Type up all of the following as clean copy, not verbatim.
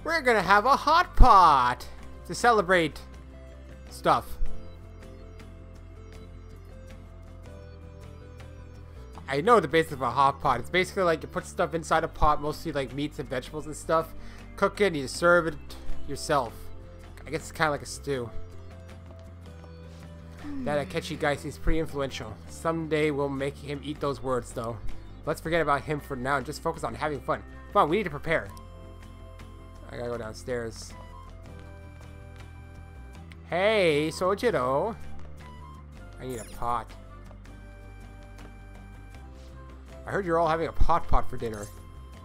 We're gonna have a hot pot to celebrate stuff. I know the basics of a hot pot. It's basically like you put stuff inside a pot, mostly like meats and vegetables and stuff. Cook it and you serve it yourself. I guess it's kind of like a stew. That Akechi guy seems pretty influential. Someday we'll make him eat those words though. Let's forget about him for now and just focus on having fun. Come on, we need to prepare. I gotta go downstairs. Hey, Sojiro. I need a pot. I heard you're all having a pot for dinner.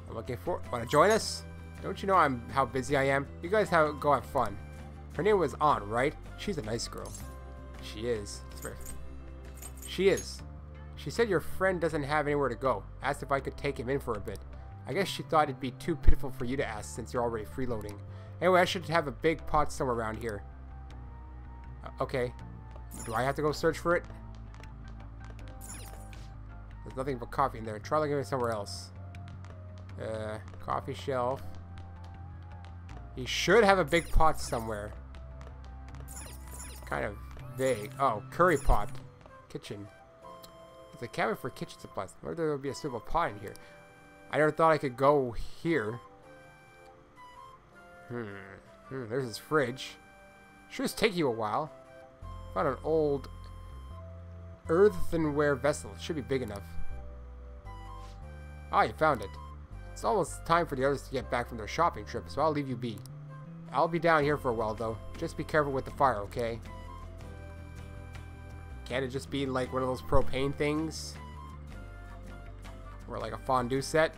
I'm looking for. Want to join us? Don't you know how busy I am? You guys go have fun. Her name was Aunt, right? She's a nice girl. She is. She is. She said your friend doesn't have anywhere to go. Asked if I could take him in for a bit. I guess she thought it'd be too pitiful for you to ask since you're already freeloading. Anyway, I should have a big pot somewhere around here. Okay. Do I have to go search for it? There's nothing but coffee in there. Try looking somewhere else. Coffee shelf. You should have a big pot somewhere. Kind of vague. Oh, curry pot. Kitchen. There's a cabinet for kitchen supplies. I wonder if there would be a suitable pot in here. I never thought I could go here. There's his fridge. Sure it's taking you a while. Found an old earthenware vessel. It should be big enough. Ah, you found it. It's almost time for the others to get back from their shopping trip, so I'll leave you be. I'll be down here for a while, though. Just be careful with the fire, okay? Can't it just be like one of those propane things? Or like a fondue set?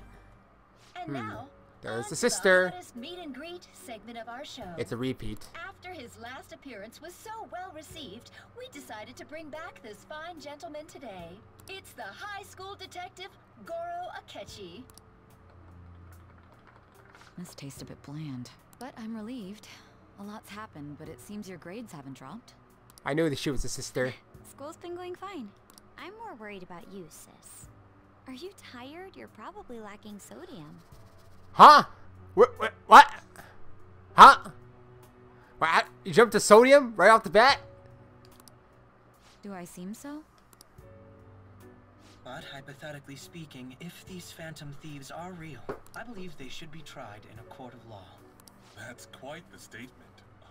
And now, there's the sister. The meet and greet segment of our show. It's a repeat. After his last appearance was so well received, we decided to bring back this fine gentleman today. It's the high school detective, Goro Akechi. This tastes a bit bland, but I'm relieved. A lot's happened, but it seems your grades haven't dropped. I knew that she was a sister. School's been going fine. I'm more worried about you, sis. Are you tired? You're probably lacking sodium. Huh? What? Huh? What? You jumped to sodium right off the bat? Do I seem so? But hypothetically speaking, if these Phantom Thieves are real, I believe they should be tried in a court of law. That's quite the statement.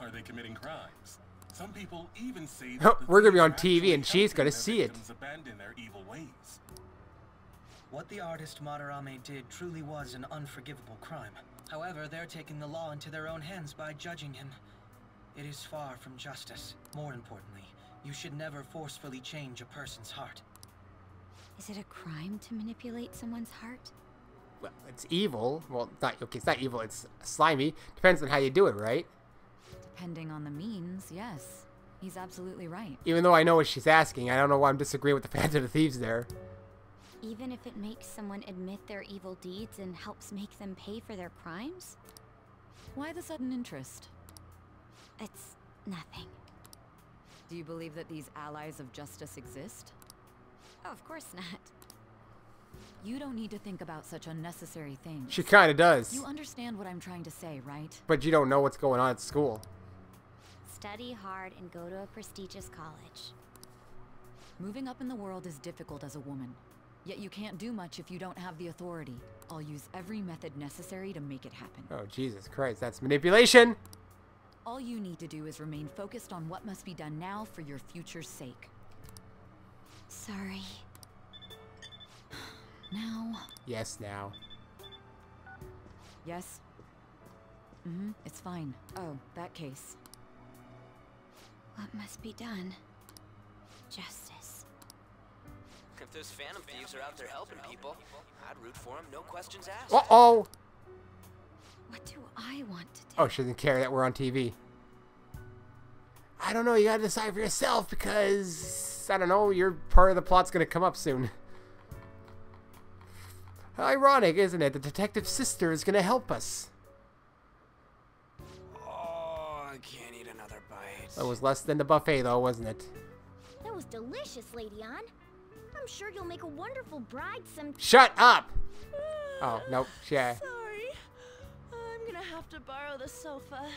Are they committing crimes? Some people even say we're gonna be on TV and she's gonna see it. Abandon their evil ways. What the artist Madarame did truly was an unforgivable crime. However, they're taking the law into their own hands by judging him. It is far from justice. More importantly, you should never forcefully change a person's heart. Is it a crime to manipulate someone's heart? Well, it's evil. Well, it's not evil. It's slimy. Depends on how you do it, right? Depending on the means, yes. He's absolutely right. Even though I know what she's asking, I don't know why I'm disagreeing with the Phantom Thieves there. Even if it makes someone admit their evil deeds and helps make them pay for their crimes? Why the sudden interest? It's nothing. Do you believe that these allies of justice exist? Oh, of course not. You don't need to think about such unnecessary things. She kind of does. You understand what I'm trying to say, right? But you don't know what's going on at school. Study hard and go to a prestigious college. Moving up in the world is difficult as a woman. Yet you can't do much if you don't have the authority. I'll use every method necessary to make it happen. Oh, Jesus Christ. That's manipulation. All you need to do is remain focused on what must be done now for your future's sake. Sorry. Now. Yes, now. Yes? It's fine. Oh, that case. What must be done? Justice. If those Phantom Thieves are out there helping people, I'd root for them, no questions asked. Uh-oh! What do I want to do? Oh, she doesn't care that we're on TV. I don't know, you gotta decide for yourself because, I don't know, your part of the plot's gonna come up soon. Ironic, isn't it? The detective's sister is gonna help us. Oh, I can't eat another bite. That was less than the buffet, though, wasn't it? That was delicious, Lady Ann. I'm sure you'll make a wonderful bride some. Shut up! Oh, nope. Yeah. Sorry. I'm gonna have to borrow the sofa.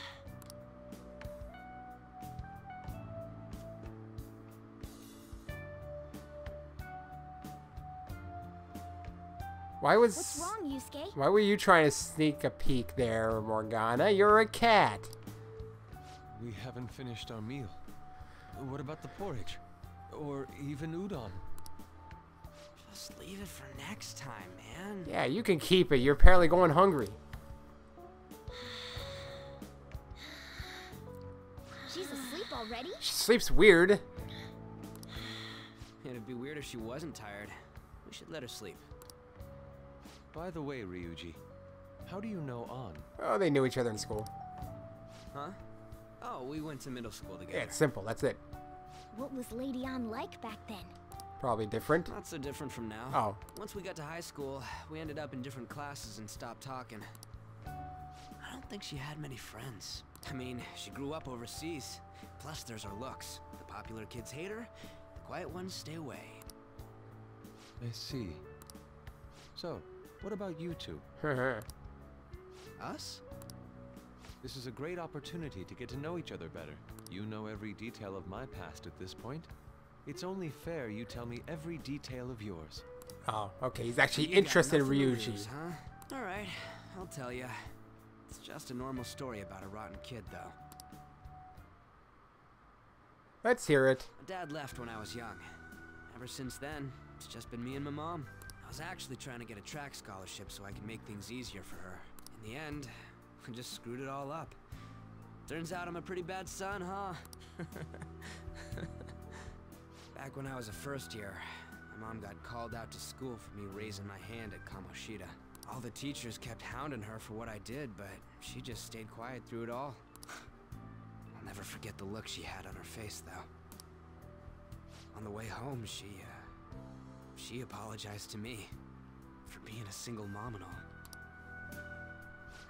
What's wrong, Yusuke? Why were you trying to sneak a peek there, Morgana? You're a cat. We haven't finished our meal. What about the porridge? Or even udon? Just leave it for next time, man. Yeah, you can keep it. You're apparently going hungry. She's asleep already? She sleeps weird. It'd be weird if she wasn't tired. We should let her sleep. By the way, Ryuji, how do you know An? Oh, they knew each other in school. Huh? Oh, we went to middle school together. Yeah, it's simple. That's it. What was Lady An like back then? Probably different. Not so different from now. Oh. Once we got to high school, we ended up in different classes and stopped talking. I don't think she had many friends. I mean, she grew up overseas. Plus, there's her looks. The popular kids hate her. The quiet ones stay away. I see. So, what about you two? Us? This is a great opportunity to get to know each other better. You know every detail of my past at this point. It's only fair you tell me every detail of yours. Oh, okay. He's actually You got interested in nothing to Ryuji. lose, huh? All right, I'll tell you. It's just a normal story about a rotten kid, though. Let's hear it. My dad left when I was young. Ever since then, it's just been me and my mom. I was actually trying to get a track scholarship so I could make things easier for her. In the end, I just screwed it all up. Turns out I'm a pretty bad son, huh? Back when I was a first year, my mom got called out to school for me raising my hand at Kamoshida. All the teachers kept hounding her for what I did, but she just stayed quiet through it all. I'll never forget the look she had on her face, though. On the way home, she apologized to me for being a single mom and all.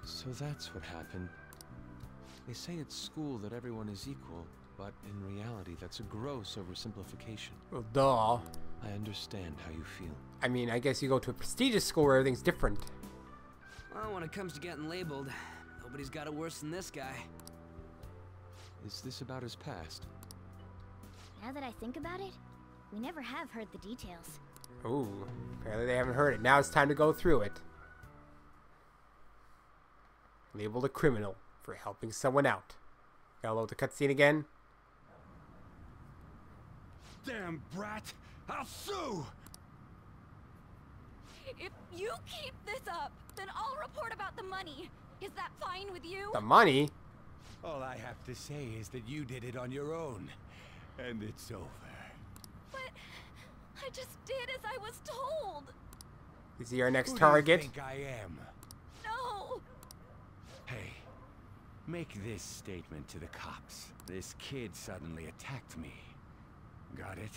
So that's what happened. They say at school that everyone is equal, but in reality that's a gross oversimplification. Well, duh. I understand how you feel. I mean, I guess you go to a prestigious school where everything's different. Well, when it comes to getting labeled, nobody's got it worse than this guy. Is this about his past? Now that I think about it, we never have heard the details. Ooh, apparently they haven't heard it. Now it's time to go through it. Labeled a criminal for helping someone out. Gotta load the cutscene again. Damn brat! I'll sue! If you keep this up, then I'll report about the money. Is that fine with you? The money? All I have to say is that you did it on your own. And it's over. But I just did as I was told. Is he our next Who target? do you think I am? No. Hey, make this statement to the cops. This kid suddenly attacked me. Got it?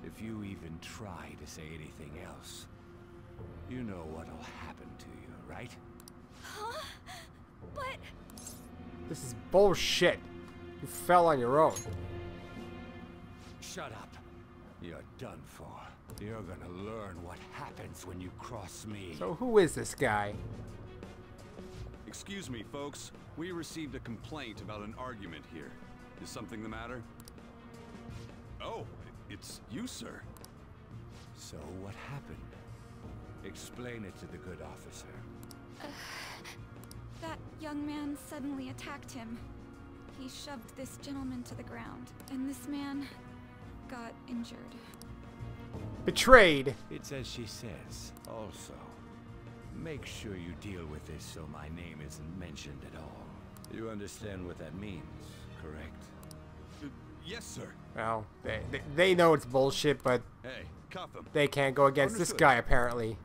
If you even try to say anything else, you know what'll happen to you, right? Huh? But... This is bullshit. You fell on your own. Shut up. You're done for. You're gonna learn what happens when you cross me. So who is this guy? Excuse me, folks. We received a complaint about an argument here. Is something the matter? Oh, it's you, sir. So what happened? Explain it to the good officer. That young man suddenly attacked him. He shoved this gentleman to the ground, and this man got injured. Betrayed. It's as she says. Also, make sure you deal with this so my name isn't mentioned at all. You understand what that means, correct? Yes, sir. Well, they know it's bullshit, but Hey, cuff him. they can't go against this Understood. guy, apparently.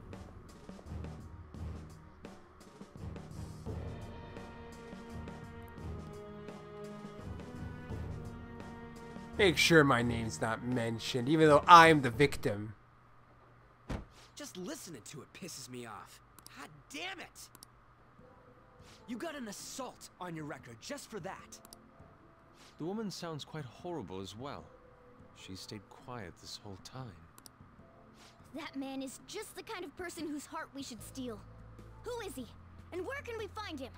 Make sure my name's not mentioned, even though I'm the victim. Just listening to it pisses me off. God damn it! You got an assault on your record just for that. The woman sounds quite horrible as well. She stayed quiet this whole time. That man is just the kind of person whose heart we should steal. Who is he? And where can we find him?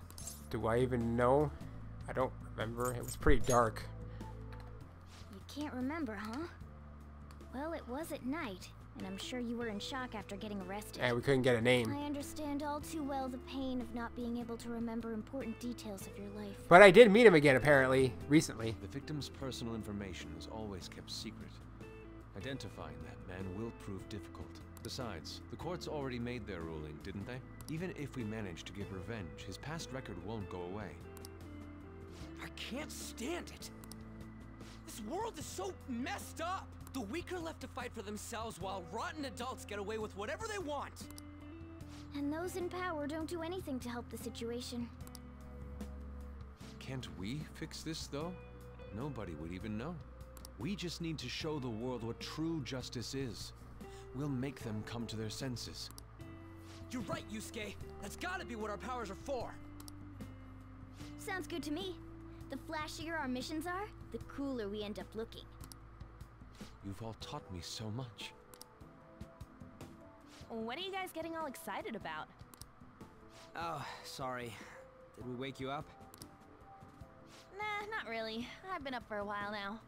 Do I even know? I don't remember. It was pretty dark. You can't remember, huh? Well, it was at night, and I'm sure you were in shock after getting arrested. And we couldn't get a name. I understand all too well the pain of not being able to remember important details of your life. But I did meet him again, apparently, recently. The victim's personal information is always kept secret. Identifying that man will prove difficult. Besides, the courts already made their ruling, didn't they? Even if we manage to get revenge, his past record won't go away. I can't stand it. This world is so messed up. The weak are left to fight for themselves while rotten adults get away with whatever they want. And those in power don't do anything to help the situation. Can't we fix this, though? Nobody would even know. We just need to show the world what true justice is. We'll make them come to their senses. You're right, Yusuke. That's gotta be what our powers are for. Sounds good to me. The flashier our missions are, the cooler we end up looking. You've all taught me so much. What are you guys getting all excited about? Oh, sorry. Did we wake you up? Nah, not really. I've been up for a while now.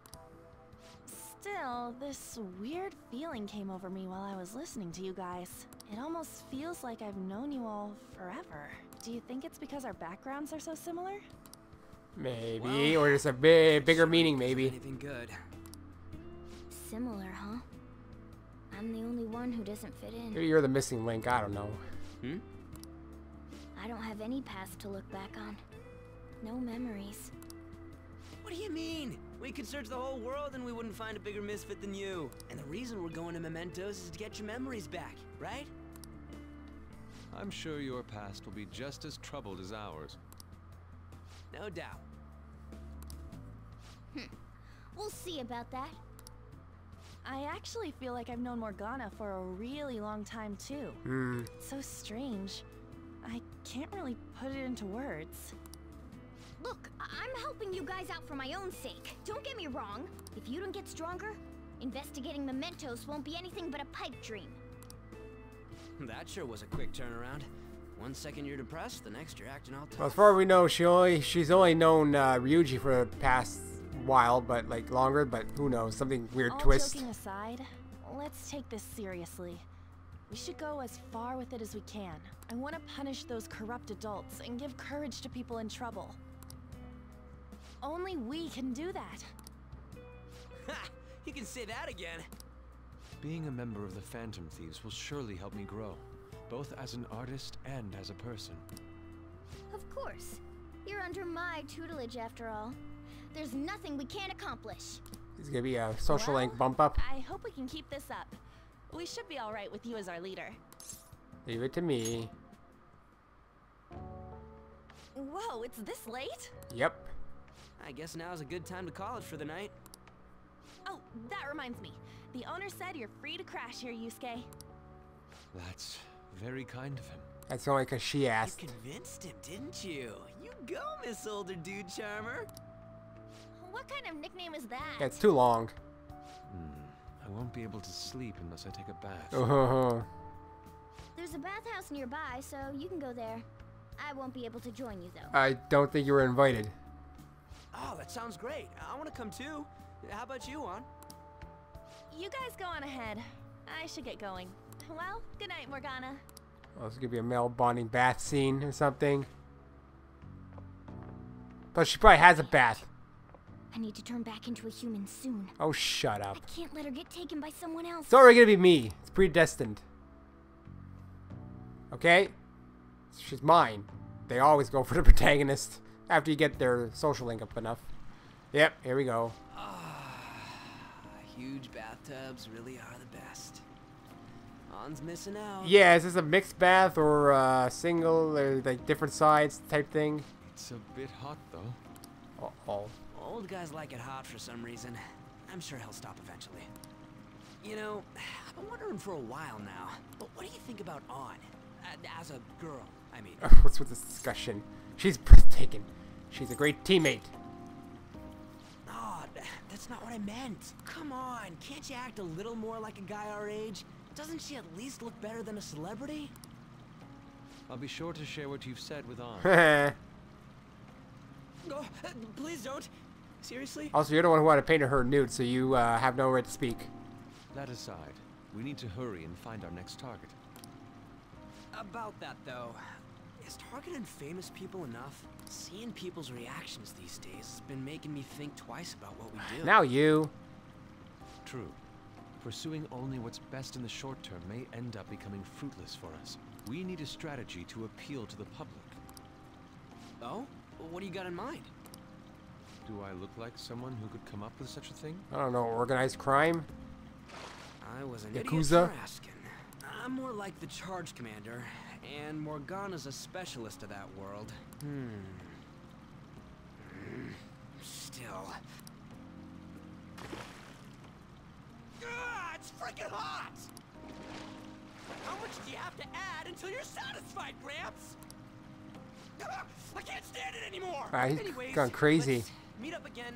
Still, this weird feeling came over me while I was listening to you guys. It almost feels like I've known you all forever. Do you think it's because our backgrounds are so similar? Maybe, or just a bigger meaning, maybe. Anything good? Similar, huh? I'm the only one who doesn't fit in. Maybe you're the missing link, I don't know. I don't have any past to look back on. No memories. What do you mean? We could search the whole world and we wouldn't find a bigger misfit than you. And the reason we're going to Mementos is to get your memories back, right? I'm sure your past will be just as troubled as ours. No doubt. We'll see about that. I actually feel like I've known Morgana for a really long time, too. It's so strange. I can't really put it into words. Look, I'm helping you guys out for my own sake. Don't get me wrong. If you don't get stronger, investigating Mementos won't be anything but a pipe dream. That sure was a quick turnaround. 1 second you're depressed, the next you're acting all tough. Well, as far as we know, she's only known Ryuji for the past while, but like longer. But who knows? Something weird All twist. joking aside, let's take this seriously. We should go as far with it as we can. I want to punish those corrupt adults and give courage to people in trouble. Only we can do that. Ha! You can say that again. Being a member of the Phantom Thieves will surely help me grow, both as an artist and as a person. Of course. You're under my tutelage after all. There's nothing we can't accomplish. It's gonna be a social link bump up. I hope we can keep this up. We should be all right with you as our leader. Leave it to me. Whoa, it's this late? Yep. I guess now's a good time to call it for the night. Oh, that reminds me. The owner said you're free to crash here, Yusuke. That's very kind of him. That's only because she asked. You convinced him, didn't you? You go, Miss Older Dude Charmer. What kind of nickname is that? Yeah, it's too long. I won't be able to sleep unless I take a bath. There's a bathhouse nearby, so you can go there. I won't be able to join you, though. I don't think you were invited. Oh, that sounds great. I want to come too. How about you, Juan? You guys go on ahead. I should get going. Well, good night, Morgana. Well, this could be a male bonding bath scene or something. But she probably has a bath. I need to turn back into a human soon. Oh, shut up. I can't let her get taken by someone else. It's already gonna be me. It's predestined. Okay? She's mine. They always go for the protagonist after you get their social link up enough. Yep, here we go. Huge bathtubs really are the best. On's missing out. Yeah, is this a mixed bath or single or like different sides type thing? It's a bit hot though. Uh-oh. Old guys like it hot for some reason. I'm sure he'll stop eventually. You know, I've been wondering for a while now, but what do you think about On? As a girl, I mean. What's with this discussion? She's breathtaking. She's a great teammate. Oh, that's not what I meant. Come on, can't you act a little more like a guy our age? Doesn't she at least look better than a celebrity? I'll be sure to share what you've said with Arn. Oh, please don't. Seriously? Also, you're the one who wanted to paint her nude, so you have no right to speak. That aside, we need to hurry and find our next target. About that, though, is targeting famous people enough? Seeing people's reactions these days has been making me think twice about what we do. Now you. True. Pursuing only what's best in the short term may end up becoming fruitless for us. We need a strategy to appeal to the public. Oh? What do you got in mind? Do I look like someone who could come up with such a thing? I don't know, organized crime? I was an Yakuza? idiot for asking. I'm more like the charge commander, and Morgana's a specialist of that world. Still. It's freaking hot! How much do you have to add until you're satisfied, Gramps? I can't stand it anymore! He's Anyways, gone crazy. let's meet up again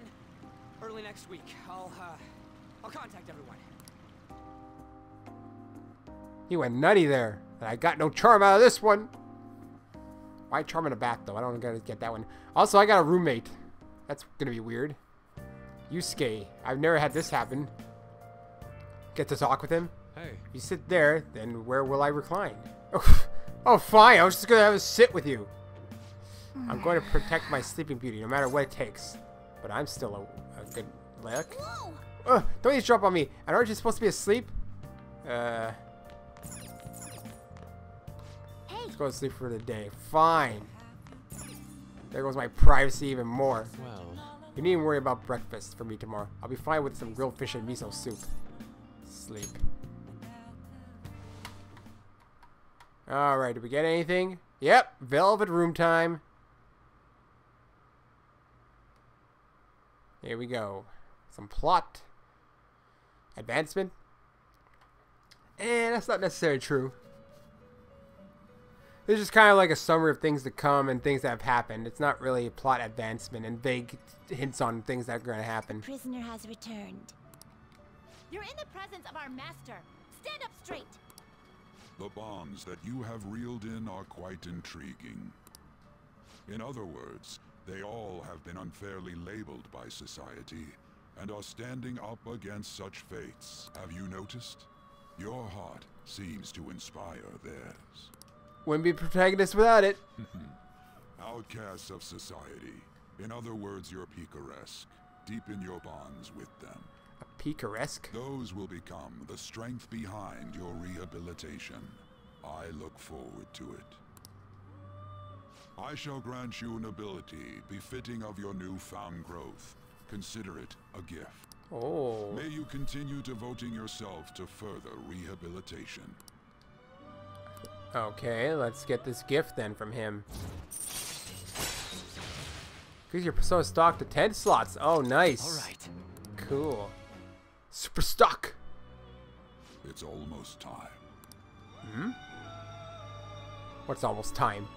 early next week. I'll contact everyone. He went nutty there. And I got no charm out of this one. Why charm in a bath, though? I don't get that one. Also, I got a roommate. That's gonna be weird. Yusuke. I've never had this happen. Get to talk with him. Hey. You sit there, then where will I recline? Oh, fine. I was just gonna have a sit with you. I'm going to protect my sleeping beauty, no matter what it takes. But I'm still a good lick. Don't you jump on me. And aren't you supposed to be asleep? Let's go to sleep for the day. Fine. There goes my privacy even more. Well, you needn't worry about breakfast for me tomorrow. I'll be fine with some grilled fish and miso soup. Sleep. Alright, did we get anything? Yep, velvet room time. Here we go. Some plot advancement. And that's not necessarily true. This is kind of like a summary of things to come and things that have happened. It's not really a plot advancement and vague hints on things that are going to happen. Prisoner has returned. You're in the presence of our master. Stand up straight. The bonds that you have reeled in are quite intriguing. In other words, they all have been unfairly labeled by society and are standing up against such fates. Have you noticed? Your heart seems to inspire theirs. Wouldn't be protagonist without it. Outcasts of society. In other words, you're picaresque. Deepen your bonds with them. A picaresque? Those will become the strength behind your rehabilitation. I look forward to it. I shall grant you an ability befitting of your newfound growth. Consider it a gift. Oh. May you continue devoting yourself to further rehabilitation. Okay, let's get this gift then from him. Increase your persona stock to 10 slots. Oh, nice. Alright. Cool. Super stock. It's almost time. What's almost time?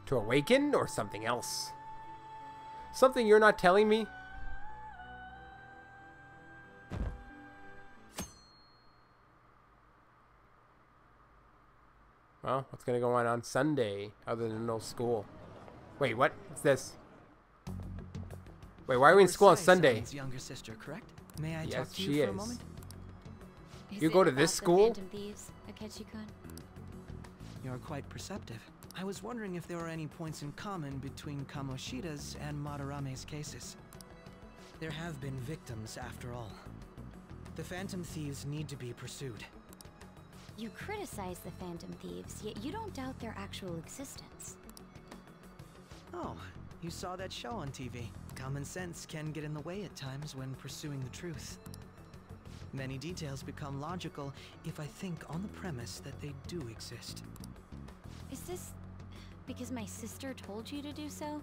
To awaken or something else? Something you're not telling me? Well, what's gonna go on Sunday other than no school? Wait, what? What's this? Wait, why are we in school on Sunday? Sae's younger sister, correct? May I Yes, talk to she you for a is. moment? Is You it go to about this the school? Phantom Thieves, Akechi-kun? You're quite perceptive. I was wondering if there were any points in common between Kamoshida's and Madarame's cases. There have been victims, after all. The Phantom Thieves need to be pursued. You criticize the Phantom Thieves, yet you don't doubt their actual existence. Oh, you saw that show on TV. Common sense can get in the way at times when pursuing the truth. Many details become logical if I think on the premise that they do exist. Is this because my sister told you to do so?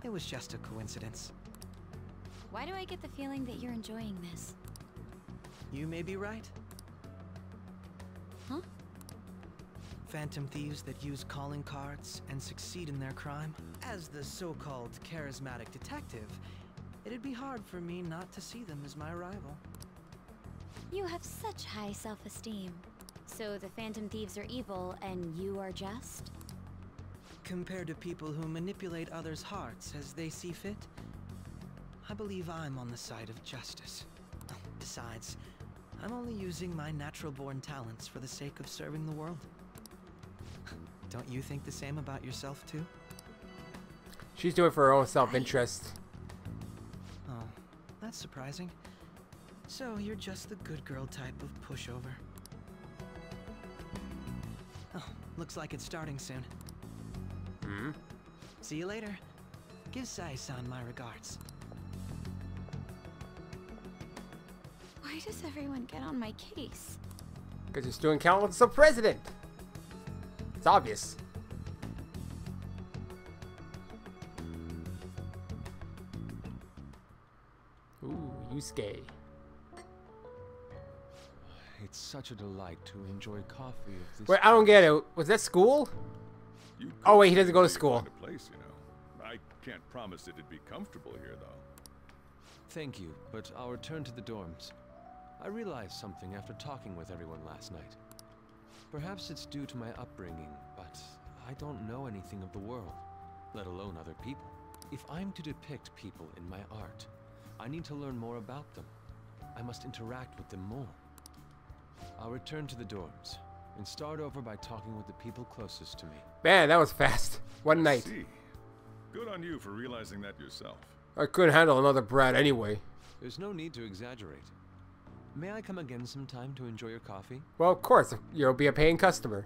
It was just a coincidence. Why do I get the feeling that you're enjoying this? You may be right. Huh? Phantom thieves that use calling cards and succeed in their crime. As the so-called charismatic detective, it'd be hard for me not to see them as my rival. You have such high self-esteem. So the Phantom Thieves are evil, and you are just? Compared to people who manipulate others' hearts as they see fit, I believe I'm on the side of justice. Besides, I'm only using my natural-born talents for the sake of serving the world. Don't you think the same about yourself, too? She's doing it for her own self-interest. Oh, that's surprising. So you're just the good girl type of pushover. Oh, looks like it's starting soon. Hmm? See you later. Give Sai-san my regards. Why does everyone get on my case? Because you're student council president. It's obvious. Ooh, Yusuke. It's such a delight to enjoy coffee of this. Wait, I don't get it. Was that school? Oh wait, he doesn't go to school. Find a place, you know. I can't promise it'd be comfortable here, though. Thank you, but I'll return to the dorms. I realized something after talking with everyone last night. Perhaps it's due to my upbringing, but I don't know anything of the world, let alone other people. If I'm to depict people in my art, I need to learn more about them. I must interact with them more. I'll return to the dorms and start over by talking with the people closest to me. Man, that was fast. One night. See. Good on you for realizing that yourself. I couldn't handle another brat anyway. There's no need to exaggerate. May I come again sometime to enjoy your coffee? Well, of course. You'll be a paying customer.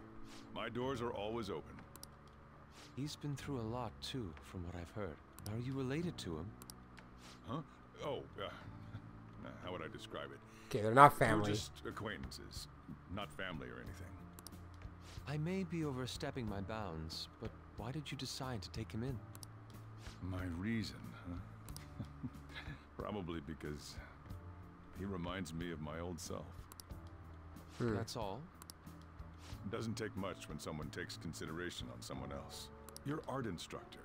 My doors are always open. He's been through a lot, too, from what I've heard. Are you related to him? Huh? Oh, how would I describe it? Okay, they're not family. We're just acquaintances, not family or anything. I may be overstepping my bounds, but why did you decide to take him in? My reason, huh? Probably because he reminds me of my old self. That's all? Doesn't take much when someone takes consideration on someone else. Your art instructor,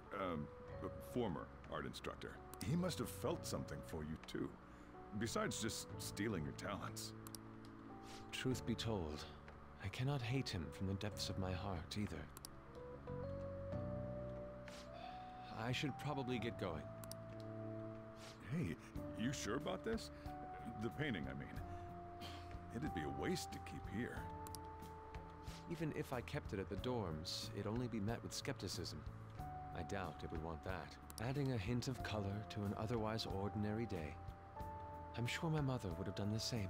former art instructor, he must have felt something for you too. Besides just stealing your talents. Truth be told, I cannot hate him from the depths of my heart either. I should probably get going. Hey, you sure about this? The painting, I mean. It'd be a waste to keep here. Even if I kept it at the dorms, it'd only be met with skepticism. I doubt it would want that. Adding a hint of color to an otherwise ordinary day. I'm sure my mother would have done the same.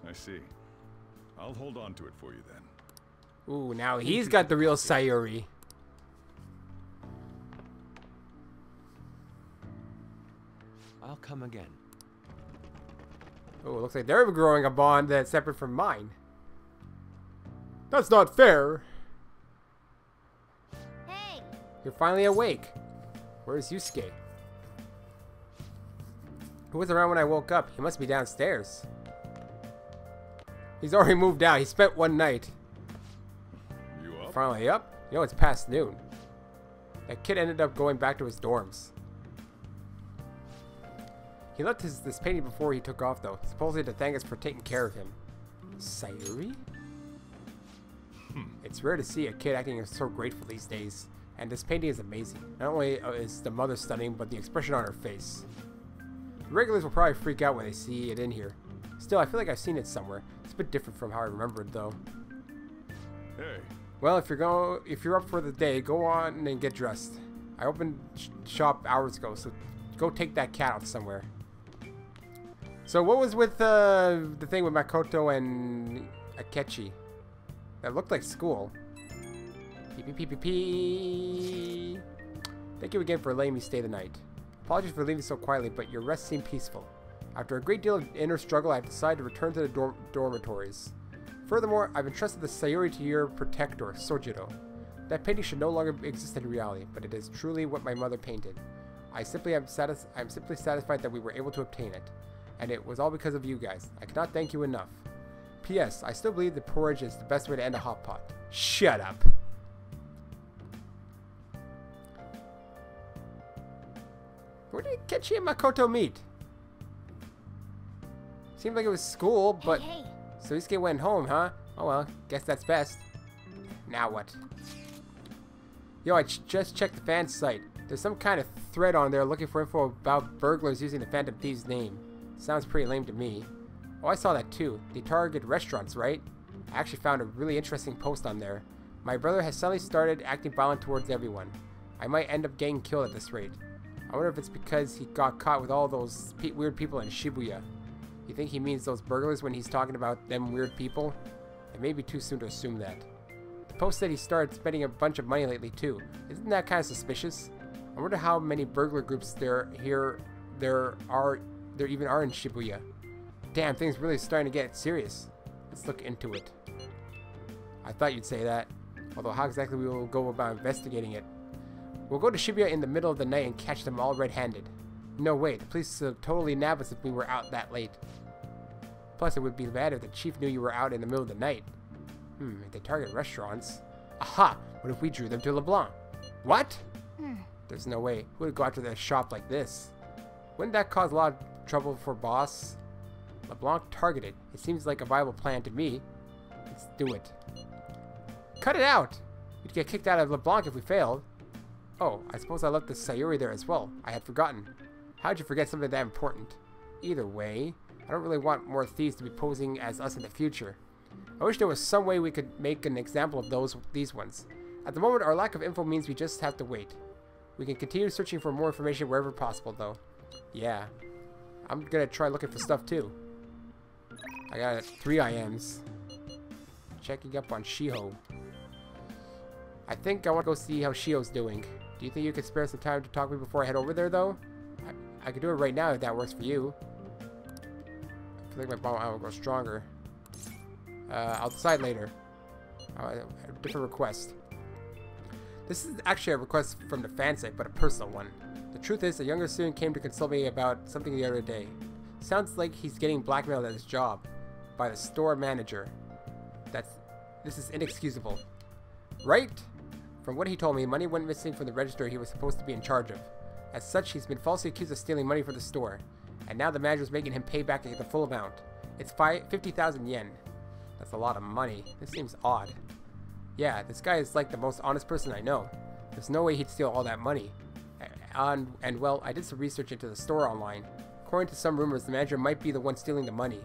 I see. I'll hold on to it for you then. Ooh, now he's got the real Sayuri. I'll come again. Oh, looks like they're growing a bond that's separate from mine. That's not fair. Hey! You're finally awake. Where's Yusuke? Who was around when I woke up? He must be downstairs. He's already moved out. He spent one night. You up? Finally up? You know, it's past noon. That kid ended up going back to his dorms. He left this painting before he took off, though, supposedly to thank us for taking care of him. Sayuri? It's rare to see a kid acting so grateful these days, and this painting is amazing. Not only is the mother stunning, but the expression on her face. The regulars will probably freak out when they see it in here. Still, I feel like I've seen it somewhere. It's a bit different from how I remembered, though. Hey. Well, if you're up for the day, go on and get dressed. I opened shop hours ago, so go take that cat out somewhere. So what was with the thing with Makoto and Akechi? That looked like school. Pee. Thank you again for letting me stay the night. Apologies for leaving so quietly, but your rest seemed peaceful. After a great deal of inner struggle, I have decided to return to the dormitories. Furthermore, I've entrusted the Sayuri to your protector, Sojiro. That painting should no longer exist in reality, but it is truly what my mother painted. I'm simply satisfied that we were able to obtain it. And it was all because of you guys. I cannot thank you enough. P.S. I still believe the porridge is the best way to end a hot pot. Shut up. Where did Akechi and Makoto meet? Seemed like it was school, but... Hey. So Yusuke went home, huh? Oh well, guess that's best. Now what? Yo, I just checked the fan site. There's some kind of thread on there looking for info about burglars using the Phantom Thieves name. Sounds pretty lame to me. Oh, I saw that too. They target restaurants, right? I actually found a really interesting post on there. My brother has suddenly started acting violent towards everyone. I might end up getting killed at this rate. I wonder if it's because he got caught with all those weird people in Shibuya. You think he means those burglars when he's talking about them weird people? It may be too soon to assume that. The post said he started spending a bunch of money lately too. Isn't that kind of suspicious? I wonder how many burglar groups there even are in Shibuya. Damn, things really starting to get serious. Let's look into it. I thought you'd say that. Although how exactly we will go about investigating it. We'll go to Shibuya in the middle of the night and catch them all red-handed. No way, the police would totally nab us if we were out that late. Plus, it would be bad if the chief knew you were out in the middle of the night. If they target restaurants. Aha! What if we drew them to LeBlanc? What? There's no way. Who would go after their shop like this? Wouldn't that cause a lot of trouble for boss? LeBlanc targeted. It seems like a viable plan to me. Let's do it. Cut it out! We'd get kicked out of LeBlanc if we failed. Oh, I suppose I left the Sayuri there as well. I had forgotten. How'd you forget something that important? Either way, I don't really want more thieves to be posing as us in the future. I wish there was some way we could make an example of these ones. At the moment, our lack of info means we just have to wait. We can continue searching for more information wherever possible, though. Yeah. I'm gonna try looking for stuff, too. I got 3 IMs. Checking up on Shiho. I think I want to go see how Shiho's doing. Do you think you could spare some time to talk to me before I head over there, though? I could do it right now if that works for you. I feel like my bomb will grow stronger. I'll decide later. A different request. This is actually a request from the fan site, but a personal one. The truth is, a younger student came to consult me about something the other day. Sounds like he's getting blackmailed at his job by the store manager. This is inexcusable. Right? From what he told me, money went missing from the register he was supposed to be in charge of. As such, he's been falsely accused of stealing money from the store. And now the manager's making him pay back the full amount. It's 50,000 yen. That's a lot of money. This seems odd. Yeah, this guy is like the most honest person I know. There's no way he'd steal all that money. And well, I did some research into the store online. According to some rumors, the manager might be the one stealing the money.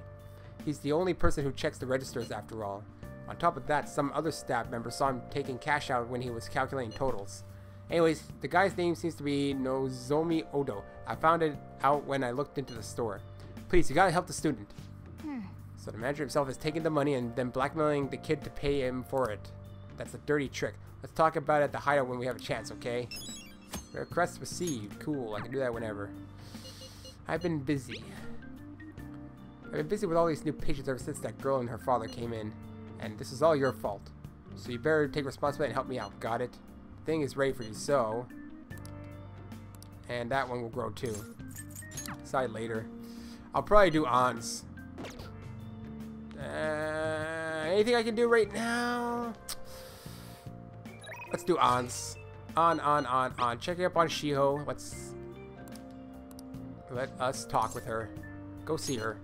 He's the only person who checks the registers after all. On top of that, some other staff members saw him taking cash out when he was calculating totals. Anyways, the guy's name seems to be Nozomi Odo. I found it out when I looked into the store. Please, you gotta help the student. So the manager himself is taking the money and then blackmailing the kid to pay him for it. That's a dirty trick. Let's talk about it at the hideout when we have a chance, okay? Request received. Cool, I can do that whenever. I've been busy. with all these new patients ever since that girl and her father came in. And this is all your fault. So you better take responsibility and help me out, got it? The thing is ready for you, so... And that one will grow too. Decide later. I'll probably do ons. Anything I can do right now? Let's do ons. On. Checking up on Shiho. Let us talk with her. Go see her.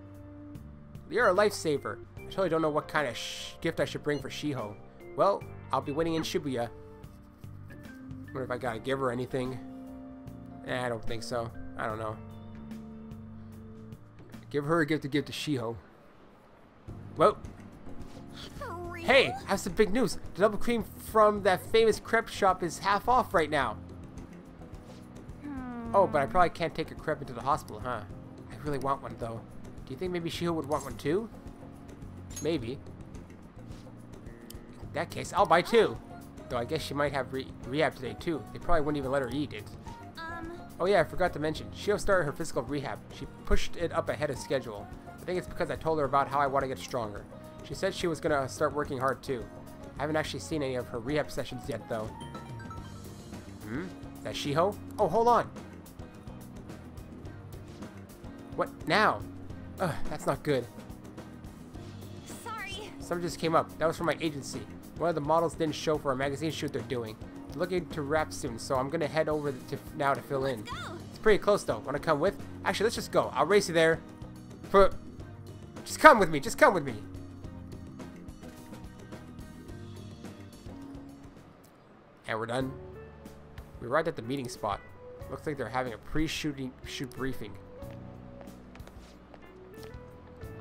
You're a lifesaver. I totally don't know what kind of gift I should bring for Shiho. Well, I'll be waiting in Shibuya. Wonder if I gotta give her anything. I don't think so. I don't know. Give her a gift to give to Shiho. Whoa. Hey, I have some big news. The double cream from that famous crepe shop is half off right now. Oh, but I probably can't take a crepe into the hospital, huh? I really want one, though. Do you think maybe Shiho would want one, too? Maybe. In that case, I'll buy 2. Though I guess she might have rehab today, too. They probably wouldn't even let her eat it. Oh yeah, I forgot to mention. Shiho started her physical rehab. She pushed it up ahead of schedule. I think it's because I told her about how I want to get stronger. She said she was going to start working hard, too. I haven't actually seen any of her rehab sessions yet, though. Is that Shiho? Oh, hold on. What now? Ugh, that's not good. Sorry. Something just came up. That was from my agency. One of the models didn't show for a magazine shoot they're doing. They're looking to wrap soon, so I'm gonna head over now to fill in. It's pretty close though. Wanna come with? Actually, let's just go. I'll race you there. Just come with me. Just come with me. And we're done. We arrived at the meeting spot. Looks like they're having a pre-shoot briefing.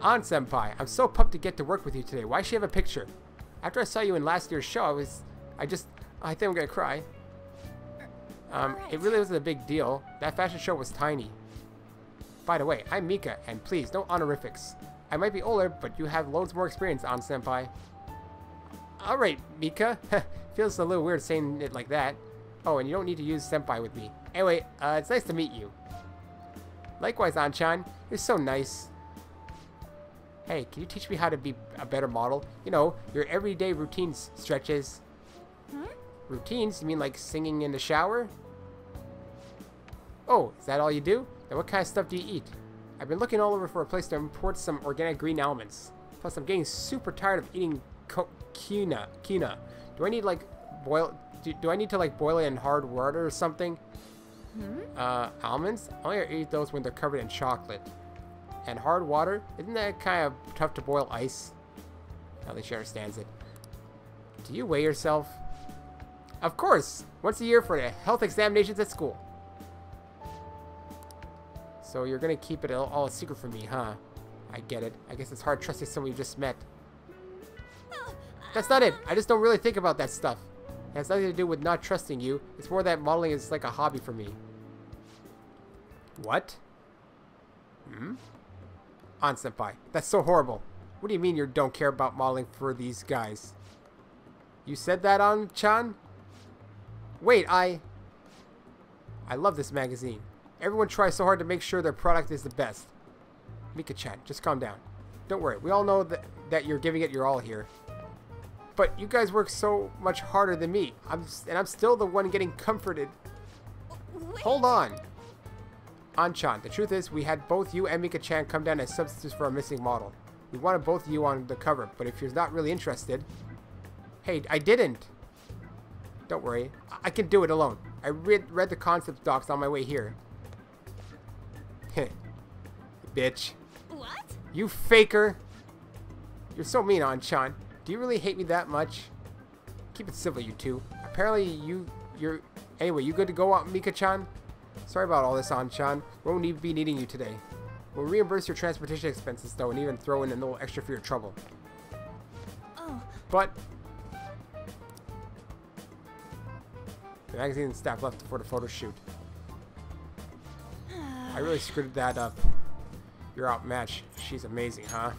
Senpai, I'm so pumped to get to work with you today. Why does she have a picture? After I saw you in last year's show, I think I'm gonna cry. It really wasn't a big deal. That fashion show was tiny. By the way, I'm Mika, and please, no honorifics. I might be older, but you have loads more experience, Senpai. Alright, Mika. Feels a little weird saying it like that. Oh, and you don't need to use senpai with me. Anyway, it's nice to meet you. Likewise, An-chan. You're so nice. Hey, can you teach me how to be a better model? You know, your everyday routines, Stretches. Routines? You mean like singing in the shower? Oh, is that all you do? Then what kind of stuff do you eat? I've been looking all over for a place to import some organic green almonds. Plus, I'm getting super tired of eating quinoa. Do I need like do I need to like boil it in hard water or something? Almonds? I only eat those when they're covered in chocolate. And hard water? Isn't that kind of tough to boil ice? At least she understands it. Do you weigh yourself? Of course! Once a year for the health examinations at school. So you're gonna keep it all a secret from me, huh? I get it. I guess it's hard trusting someone you just met. That's not it. I just don't really think about that stuff. It has nothing to do with not trusting you. It's more that modeling is like a hobby for me. What? Senpai, that's so horrible. What do you mean you don't care about modeling for these guys? You said that, An-chan? Wait, I love this magazine. Everyone tries so hard to make sure their product is the best. Mika-chan, just calm down. Don't worry, we all know that you're giving it your all here. But you guys work so much harder than me. I'm still the one getting comforted. Wait. Hold on. An-chan, the truth is we had both you and Mika-chan come down as substitutes for our missing model. We wanted both of you on the cover, but if you're not really interested... Hey, I didn't. Don't worry. I can do it alone. I read the concept docs on my way here. Heh. Bitch. What? You faker. You're so mean, An-chan. Do you really hate me that much? Keep it civil, you two. Apparently, you're... Anyway, you good to go, Mika-chan? Sorry about all this, An-chan. We won't be needing you today. We'll reimburse your transportation expenses, though, and even throw in a little extra for your trouble. Oh. But... The magazine staff left for the photo shoot. I really screwed that up. You're outmatched. She's amazing, huh?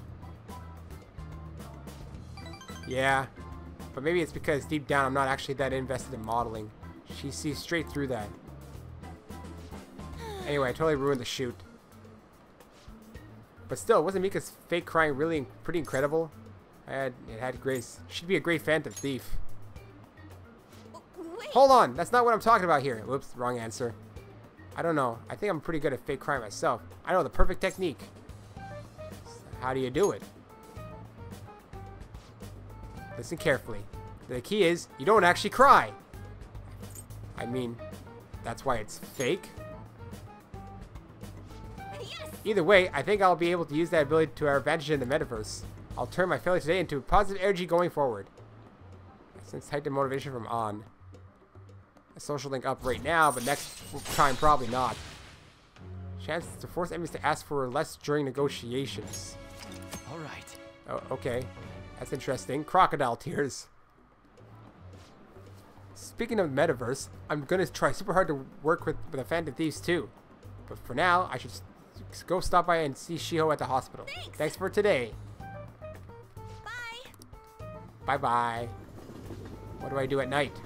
Yeah, but maybe it's because deep down I'm not actually that invested in modeling. She sees straight through that. Anyway, I totally ruined the shoot. But still, wasn't Mika's fake crying really pretty incredible? It had grace. She'd be a great Phantom Thief. Wait. Hold on, that's not what I'm talking about here. Whoops, wrong answer. I don't know. I think I'm pretty good at fake crying myself. I know the perfect technique. How do you do it? Listen carefully. The key is, you don't actually cry. I mean, that's why it's fake. Yes! Either way, I think I'll be able to use that ability to our advantage in the metaverse. I'll turn my failure today into positive energy going forward. Since typed in motivation from On. A social link up right now, but next time probably not. Chance to force enemies to ask for less during negotiations. Alright. Oh, okay. That's interesting. Crocodile tears. Speaking of metaverse, I'm gonna try super hard to work with the Phantom Thieves too. But for now, I should go stop by and see Shiho at the hospital. Thanks for today. Bye. Bye-bye. What do I do at night?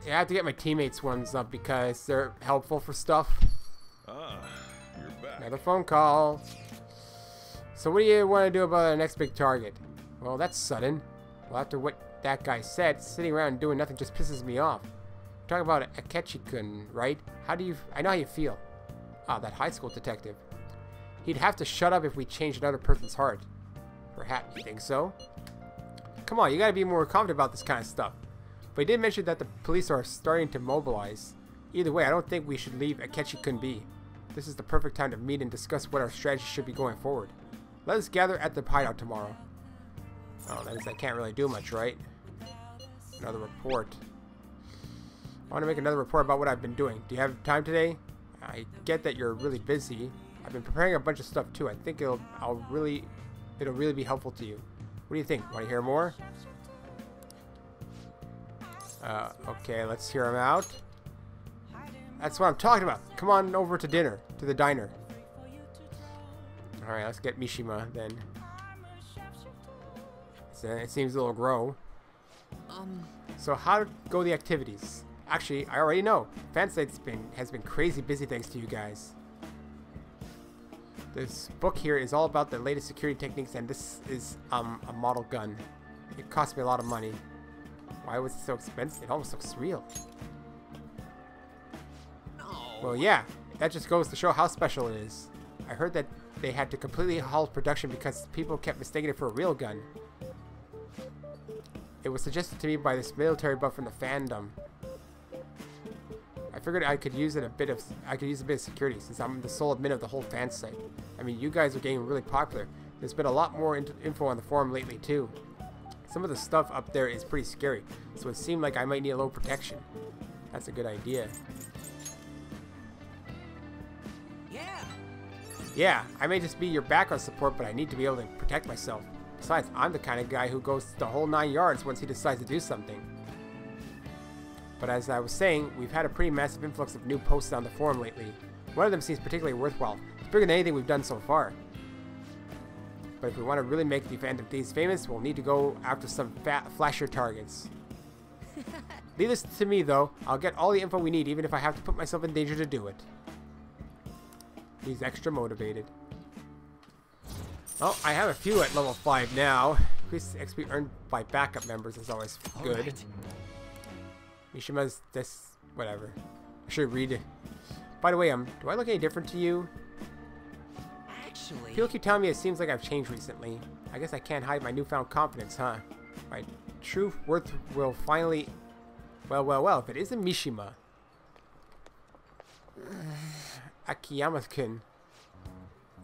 Yeah, I have to get my teammates' ones up because they're helpful for stuff. Ah, you're back. Another phone call. So what do you want to do about our next big target? Well, that's sudden. Well, after what that guy said, sitting around and doing nothing just pisses me off. You're talking about Akechi-kun, right? I know how you feel. Ah, that high school detective. He'd have to shut up if we changed another person's heart. Perhaps, you think so? Come on, you gotta be more confident about this kind of stuff. But he did mention that the police are starting to mobilize. Either way, I don't think we should leave Akechi-kun be. This is the perfect time to meet and discuss what our strategy should be going forward. Let us gather at the hideout tomorrow. Oh, that means I can't really do much, right? Another report. I want to make another report about what I've been doing. Do you have time today? I get that you're really busy. I've been preparing a bunch of stuff too. I think it'll really be helpful to you. What do you think? Want to hear more? Okay, let's hear him out. That's what I'm talking about. Come on over to dinner, to the diner. Alright, let's get Mishima then. So it seems a little grow. So how go the activities? Actually, I already know. Fansite's has been crazy busy thanks to you guys. This book here is all about the latest security techniques, and this is a model gun. It cost me a lot of money. Why was it so expensive? It almost looks real. Well, yeah, that just goes to show how special it is. I heard that they had to completely halt production because people kept mistaking it for a real gun. It was suggested to me by this military buff from the fandom. I figured I could use a bit of security since I'm the sole admin of the whole fan site. I mean, you guys are getting really popular. There's been a lot more info on the forum lately too. Some of the stuff up there is pretty scary, so it seemed like I might need a little protection. That's a good idea. Yeah, I may just be your background support, but I need to be able to protect myself. Besides, I'm the kind of guy who goes the whole 9 yards once he decides to do something. But as I was saying, we've had a pretty massive influx of new posts on the forum lately. One of them seems particularly worthwhile. It's bigger than anything we've done so far. But if we want to really make the Phantom Thieves famous, we'll need to go after some flasher targets. Leave this to me though. I'll get all the info we need even if I have to put myself in danger to do it. He's extra motivated. Oh, I have a few at level 5 now. Increased XP earned by backup members is always good. Right. Mishima's this, whatever. I should read it. By the way, do I look any different to you? Actually, people keep telling me it seems like I've changed recently. I guess I can't hide my newfound confidence, huh? My true worth will finally... Well, if it isn't Mishima. Akiyama-kun.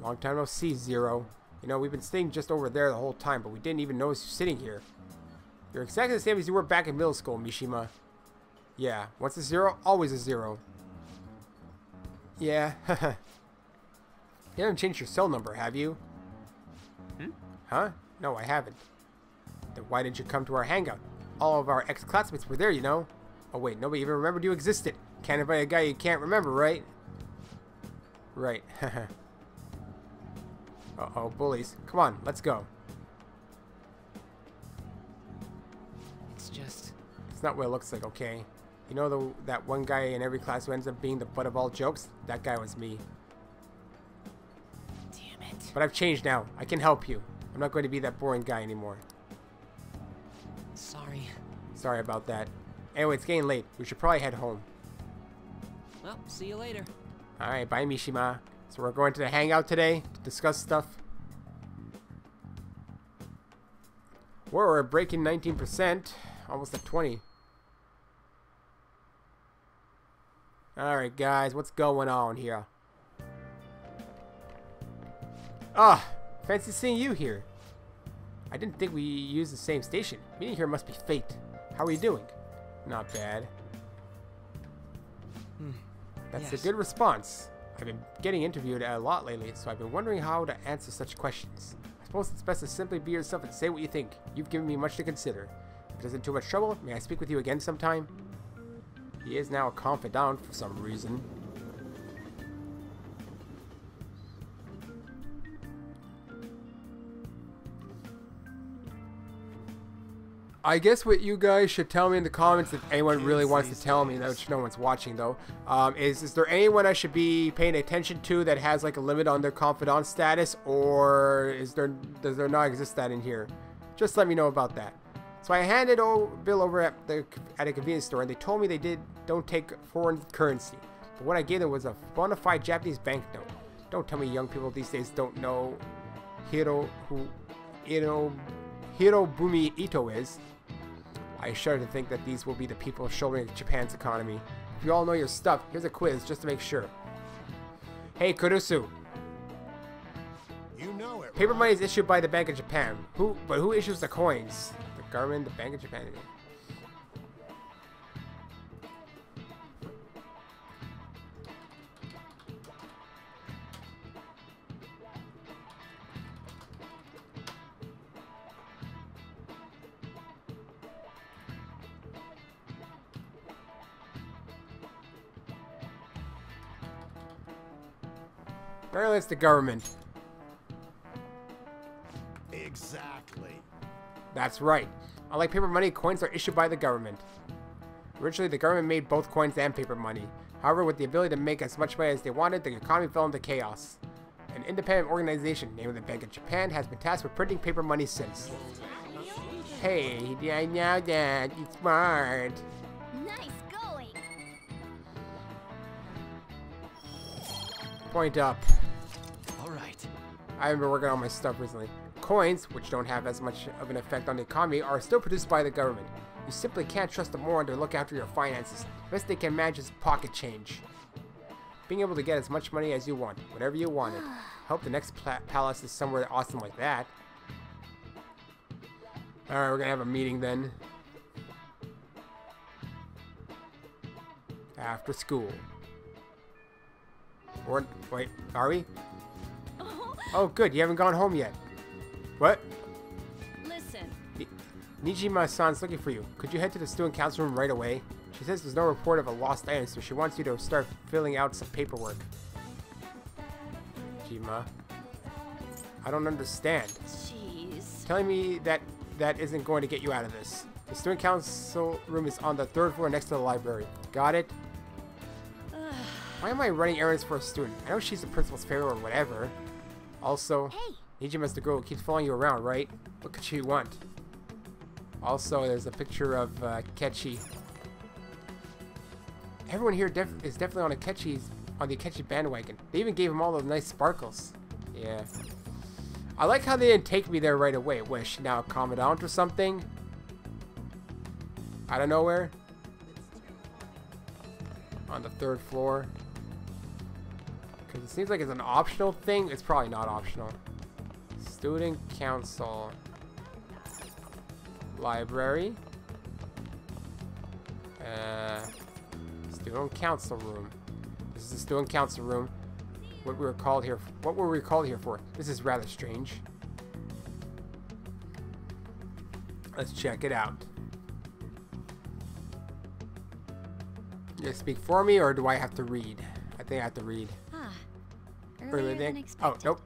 Long time no see, Zero. You know, we've been staying just over there the whole time, but we didn't even notice you sitting here. You're exactly the same as you were back in middle school, Mishima. Yeah, once a zero, always a zero. Yeah, haha. You haven't changed your cell number, have you? Huh? No, I haven't. Then why didn't you come to our hangout? All of our ex-classmates were there, you know. Oh wait, nobody even remembered you existed. Can't invite a guy you can't remember, right? Right. Uh-oh, bullies. Come on, let's go. It's not what it looks like, okay? You know that one guy in every class who ends up being the butt of all jokes? That guy was me. Damn it. But I've changed now. I can help you. I'm not going to be that boring guy anymore. Sorry. Sorry about that. Anyway, it's getting late. We should probably head home. Well, see you later. Alright, bye Mishima. So we're going to the hangout today to discuss stuff. We're breaking 19%. Almost at 20. Alright guys, what's going on here? Ah, fancy seeing you here. I didn't think we used the same station. Meeting here must be fate. How are you doing? Not bad. That's a good response. I've been getting interviewed a lot lately, so I've been wondering how to answer such questions. I suppose it's best to simply be yourself and say what you think. You've given me much to consider. If it isn't too much trouble, may I speak with you again sometime? He is now a confidant for some reason. I guess what you guys should tell me in the comments, if anyone really wants to tell me, which no one's watching though, is there anyone I should be paying attention to that has like a limit on their confidant status, or does there not exist that in here? Just let me know about that. So I handed Bill over at a convenience store, and they told me they don't take foreign currency, but what I gave them was a bona fide Japanese banknote. Don't tell me young people these days don't know Hirobumi Ito is. I shudder to think that these will be the people shouldering Japan's economy. If you all know your stuff, here's a quiz just to make sure. Hey, Kurusu. You know it, Paper money is issued by the Bank of Japan. But who issues the coins? The government, the Bank of Japan. Apparently it's the government. Exactly. That's right. Unlike paper money, coins are issued by the government. Originally, the government made both coins and paper money. However, with the ability to make as much money as they wanted, the economy fell into chaos. An independent organization named the Bank of Japan has been tasked with printing paper money since. Hey, I know that. You're smart. Nice going. Point up. Alright. I remember working on my stuff recently. Coins, which don't have as much of an effect on the economy, are still produced by the government. You simply can't trust a moron to look after your finances. Best they can manage is pocket change. Being able to get as much money as you want, whenever you want it. Hope the next palace is somewhere awesome like that. Alright, we're gonna have a meeting then. After school. Or, wait, are we? Oh, good, you haven't gone home yet. What? Listen. Nijima-san's looking for you. Could you head to the student council room right away? She says there's no report of a lost item, so she wants you to start filling out some paperwork. Nijima. I don't understand. Jeez. Telling me that isn't going to get you out of this. The student council room is on the 3rd floor next to the library. Got it? Why am I running errands for a student? I know she's the principal's favorite or whatever. Also, Nijima's the girl who keeps following you around, right? What could she want? Also, there's a picture of Kechi. Everyone here is definitely on the Kechi bandwagon. They even gave him all those nice sparkles. Yeah. I like how they didn't take me there right away. Was she now a commandant or something? Out of nowhere? On the 3rd floor. Because it seems like it's an optional thing. It's probably not optional. Student council. Library. Student council room. This is the student council room. What were we called here for? This is rather strange. Let's check it out. You guys speak for me, or do I have to read? I think I have to read. Earlier than expected. Oh, nope.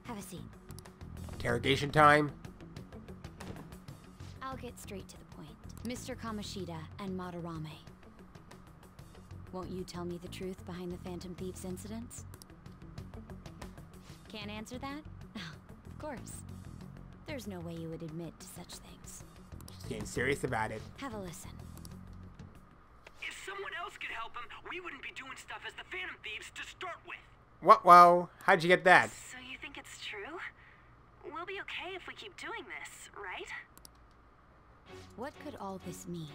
Have a seat. Interrogation time. I'll get straight to the point. Mr. Kamoshida and Madarame. Won't you tell me the truth behind the Phantom Thieves incidents? Can't answer that? Of course. There's no way you would admit to such things. She's getting serious about it. Have a listen. If someone else could help him, we wouldn't be doing stuff as the Phantom Thieves to start with. What? Whoa. How'd you get that? So you think it's true? We'll be okay if we keep doing this, right? What could all this mean?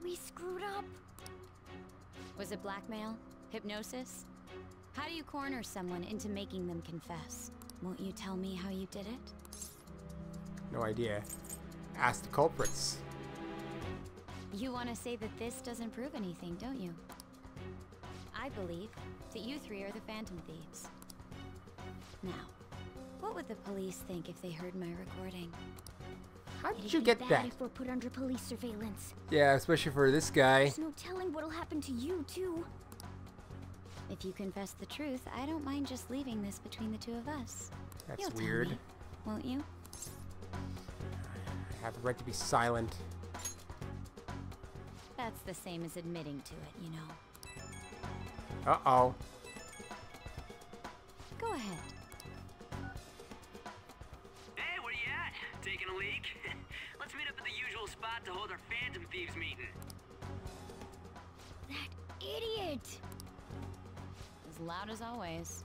We screwed up. Was it blackmail? Hypnosis? How do you corner someone into making them confess? Won't you tell me how you did it? No idea. Ask the culprits. You want to say that this doesn't prove anything, don't you? I believe that you three are the Phantom Thieves. Now, what would the police think if they heard my recording? How did you get that? If we're put under police surveillance. Yeah, especially for this guy. There's no telling what'll happen to you, too. If you confess the truth, I don't mind just leaving this between the two of us. That's You'll weird. Tell me, won't you? I have the right to be silent. That's the same as admitting to it, you know. Uh-oh. Go ahead. Hey, where you at? Taking a leak? Let's meet up at the usual spot to hold our Phantom Thieves meeting. That idiot! As loud as always.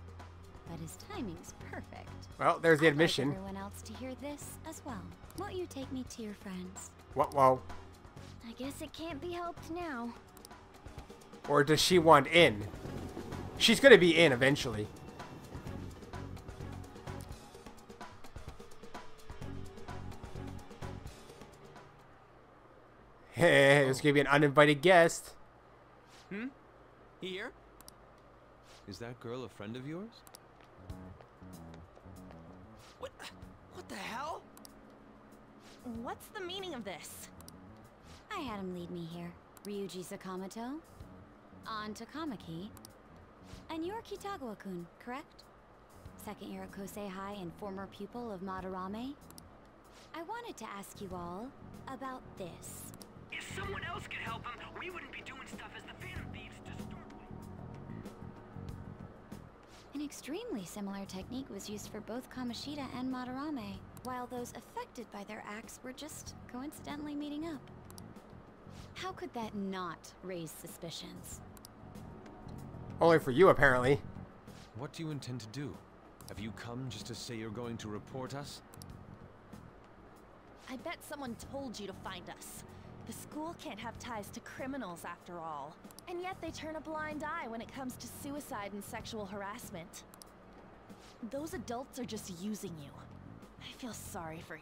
But his timing's perfect. Well, there's the admission. I'd like everyone else to hear this as well. Won't you take me to your friends? What? Whoa. I guess it can't be helped now. Or does she want in? She's gonna be in eventually. Hey, there's gonna be an uninvited guest. Hmm? Here? Is that girl a friend of yours? What the hell? What's the meaning of this? I had him lead me here. Ryuji Sakamoto. On to Kamaki. And you're Kitagawa-kun, correct? Second year at Kosei High and former pupil of Madarame. I wanted to ask you all about this. If someone else could help him, we wouldn't be doing stuff as the Phantom Thieves to start with. An extremely similar technique was used for both Kamoshida and Madarame, while those affected by their acts were just coincidentally meeting up. How could that not raise suspicions? Only for you, apparently. What do you intend to do? Have you come just to say you're going to report us? I bet someone told you to find us. The school can't have ties to criminals after all. And yet they turn a blind eye when it comes to suicide and sexual harassment. Those adults are just using you. I feel sorry for you.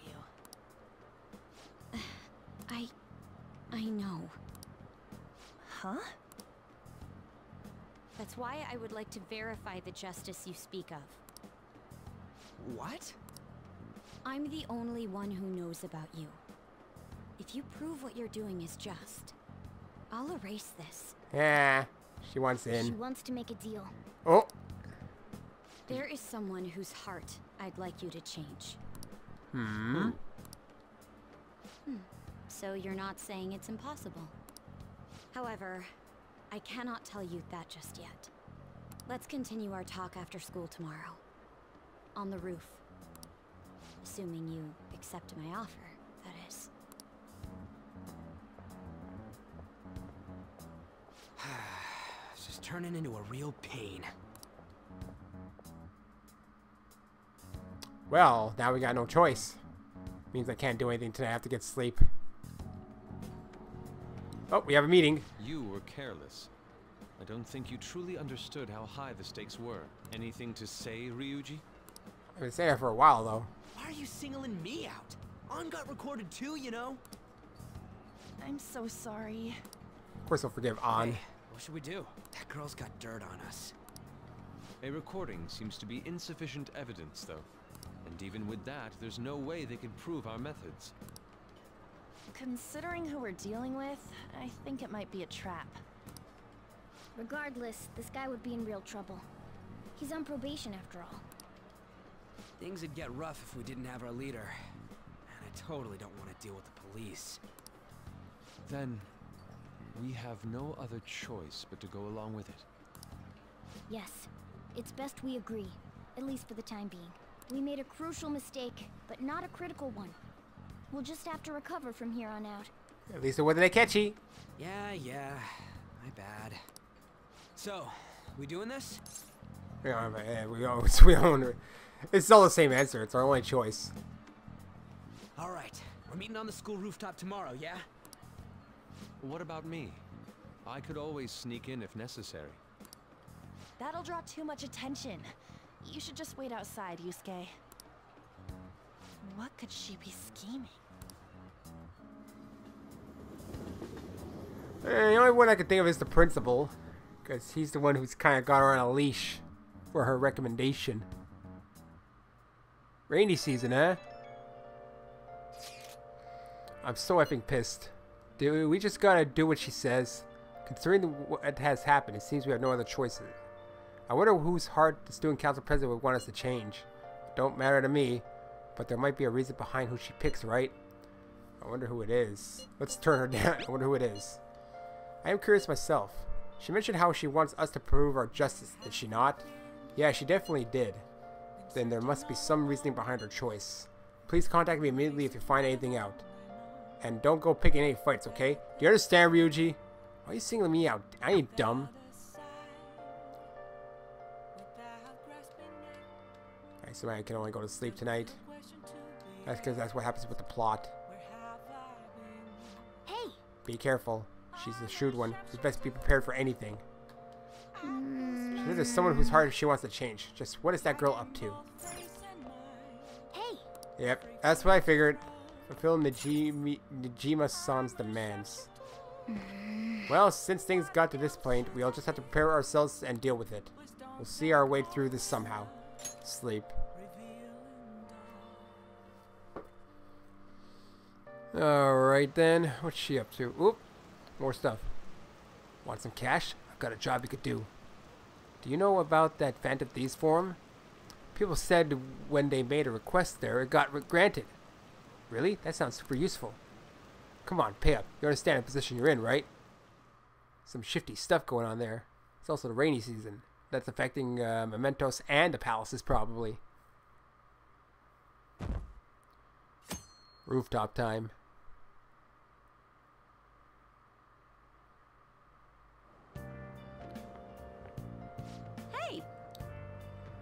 I know. Huh? That's why I would like to verify the justice you speak of. What? I'm the only one who knows about you. If you prove what you're doing is just, I'll erase this. Yeah, she wants in. She wants to make a deal. Oh. There is someone whose heart I'd like you to change. So you're not saying it's impossible. However, I cannot tell you that just yet. Let's continue our talk after school tomorrow. On the roof. Assuming you accept my offer, that is. It's just turning into a real pain. Well, now we got no choice. Means I can't do anything tonight. I have to get sleep. Oh, we have a meeting. You were careless. I don't think you truly understood how high the stakes were. Anything to say, Ryuji? I've been saying it for a while, though. Why are you singling me out? On got recorded too, you know? I'm so sorry. Of course, I'll forgive On. Hey, what should we do? That girl's got dirt on us. A recording seems to be insufficient evidence, though. And even with that, there's no way they can prove our methods. Considering who we're dealing with, I think it might be a trap. Regardless, this guy would be in real trouble. He's on probation after all. Things would get rough if we didn't have our leader. And I totally don't want to deal with the police. Then, we have no other choice but to go along with it. Yes, it's best we agree, at least for the time being. We made a crucial mistake, but not a critical one. We'll just have to recover from here on out. At least it wasn't a catchy. Yeah, my bad. So, we doing this? We don't. It's all the same answer. It's our only choice. All right, we're meeting on the school rooftop tomorrow, yeah? What about me? I could always sneak in if necessary. That'll draw too much attention. You should just wait outside, Yusuke. What could she be scheming? The only one I can think of is the principal. Because he's the one who's kind of got her on a leash for her recommendation. Rainy season, huh? I'm so effing pissed. Dude, we just gotta do what she says. Considering what has happened, it seems we have no other choices. I wonder whose heart the student council president would want us to change. Don't matter to me, but there might be a reason behind who she picks, right? I wonder who it is. Let's turn her down. I wonder who it is. I am curious myself. She mentioned how she wants us to prove our justice, did she not? Yeah, she definitely did. Then there must be some reasoning behind her choice. Please contact me immediately if you find anything out. And don't go picking any fights, okay? Do you understand, Ryuji? Why are you singling me out? I ain't dumb. Alright, so I can only go to sleep tonight. That's because that's what happens with the plot. Hey! Be careful. She's the shrewd one. You best be prepared for anything. She says there's someone whose heart she wants to change. Just what is that girl up to? Hey! Yep, that's what I figured. Fulfill Najima-san's demands. Well, since things got to this point, we'll just have to prepare ourselves and deal with it. We'll see our way through this somehow. Sleep. Alright then. What's she up to? Oop. More stuff. Want some cash? I've got a job you could do. Do you know about that Phantom Thieves forum? People said when they made a request there, it got granted. Really? That sounds super useful. Come on, pay up. You understand the position you're in, right? Some shifty stuff going on there. It's also the rainy season. That's affecting Mementos and the palaces, probably. Rooftop time. Hey!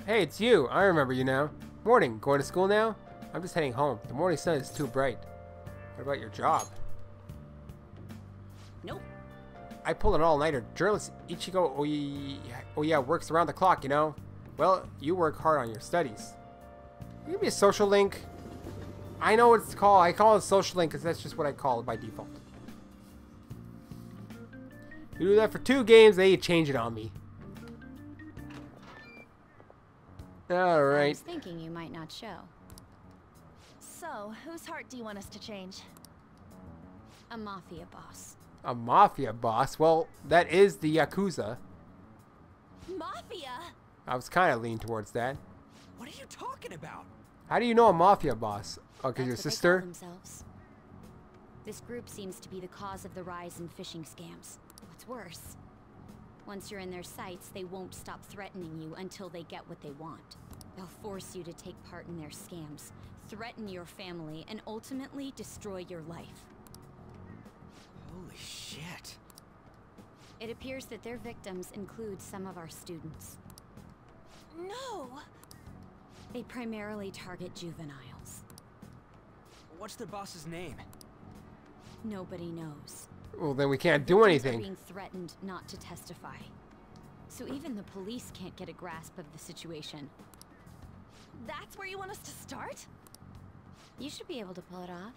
Hey, it's you. I remember you now. Morning. Going to school now? I'm just heading home. The morning sun is too bright. What about your job? Nope. I pulled an all-nighter. Journalist Ichigo Oya works around the clock, you know? Well, you work hard on your studies. Give me a social link. I know what it's called. I call it a social link because that's just what I call it by default. You do that for 2 games, then you change it on me. Alright. I was thinking you might not show. So, whose heart do you want us to change? A mafia boss. A mafia boss? Well, that is the Yakuza. Mafia? I was kind of leaning towards that. What are you talking about? How do you know a mafia boss? Oh, because your sister? This group seems to be the cause of the rise in phishing scams. What's worse, once you're in their sights, they won't stop threatening you until they get what they want. They'll force you to take part in their scams, threaten your family, and ultimately destroy your life. Holy shit. It appears that their victims include some of our students. No! They primarily target juveniles. What's their boss's name? Nobody knows. Well, then we can't do anything. They're being threatened not to testify. So even the police can't get a grasp of the situation. That's where you want us to start? You should be able to pull it off.